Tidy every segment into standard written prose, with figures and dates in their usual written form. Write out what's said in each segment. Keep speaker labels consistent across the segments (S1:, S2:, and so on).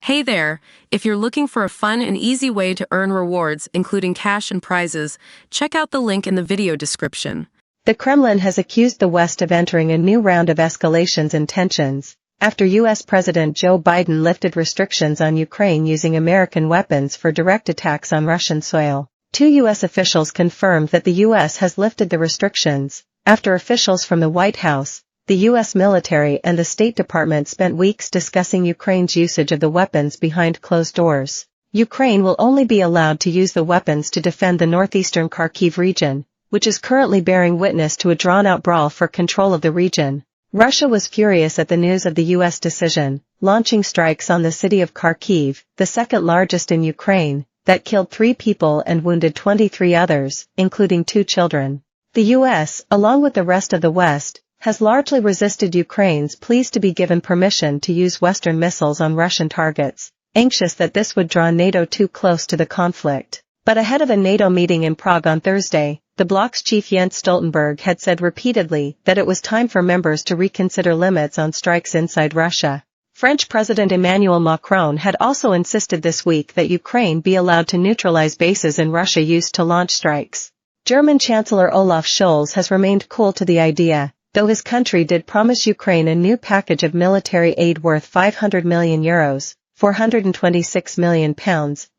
S1: Hey there! If you're looking for a fun and easy way to earn rewards, including cash and prizes, check out the link in the video description.
S2: The Kremlin has accused the West of entering a new round of escalations and tensions, after U.S. President Joe Biden lifted restrictions on Ukraine using American weapons for direct attacks on Russian soil. Two U.S. officials confirmed that the U.S. has lifted the restrictions, after officials from the White House, the U.S. military and the State Department spent weeks discussing Ukraine's usage of the weapons behind closed doors. Ukraine will only be allowed to use the weapons to defend the northeastern Kharkiv region, which is currently bearing witness to a drawn-out brawl for control of the region. Russia was furious at the news of the U.S. decision, launching strikes on the city of Kharkiv, the second largest in Ukraine, that killed 3 people and wounded 23 others, including 2 children. The U.S., along with the rest of the West, has largely resisted Ukraine's pleas to be given permission to use Western missiles on Russian targets, anxious that this would draw NATO too close to the conflict. But ahead of a NATO meeting in Prague on Thursday, the bloc's chief Jens Stoltenberg had said repeatedly that it was time for members to reconsider limits on strikes inside Russia. French President Emmanuel Macron had also insisted this week that Ukraine be allowed to neutralize bases in Russia used to launch strikes. German Chancellor Olaf Scholz has remained cool to the idea, though his country did promise Ukraine a new package of military aid worth €500 million, £426 million,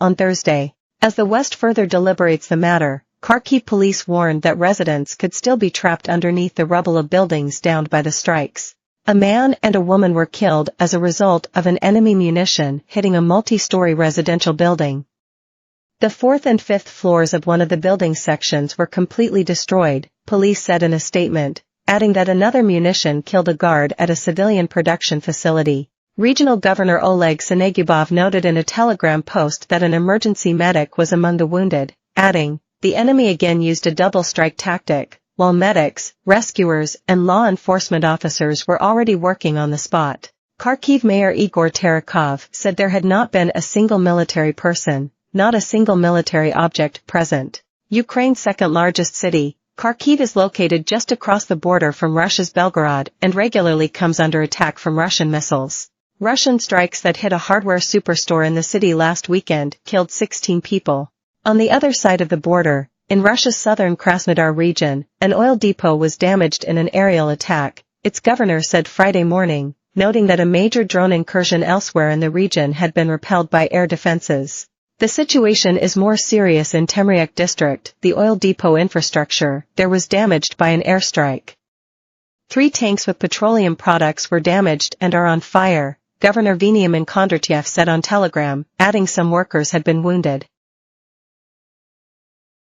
S2: on Thursday. As the West further deliberates the matter, Kharkiv police warned that residents could still be trapped underneath the rubble of buildings downed by the strikes. A man and a woman were killed as a result of an enemy munition hitting a multi-story residential building. The 4th and 5th floors of one of the building sections were completely destroyed, police said in a statement, adding that another munition killed a guard at a civilian production facility. Regional Governor Oleg Syniegubov noted in a Telegram post that an emergency medic was among the wounded, adding, "The enemy again used a double strike tactic, while medics, rescuers, and law enforcement officers were already working on the spot." Kharkiv Mayor Igor Terekhov said there had not been a single military person, not a single military object present. Ukraine's second largest city, Kharkiv is located just across the border from Russia's Belgorod and regularly comes under attack from Russian missiles. Russian strikes that hit a hardware superstore in the city last weekend killed 16 people. On the other side of the border, in Russia's southern Krasnodar region, an oil depot was damaged in an aerial attack, its governor said Friday morning, noting that a major drone incursion elsewhere in the region had been repelled by air defenses. The situation is more serious in Temryuk district, the oil depot infrastructure, there was damaged by an airstrike. 3 tanks with petroleum products were damaged and are on fire, Governor Veniamin Kondratyev said on Telegram, adding some workers had been wounded.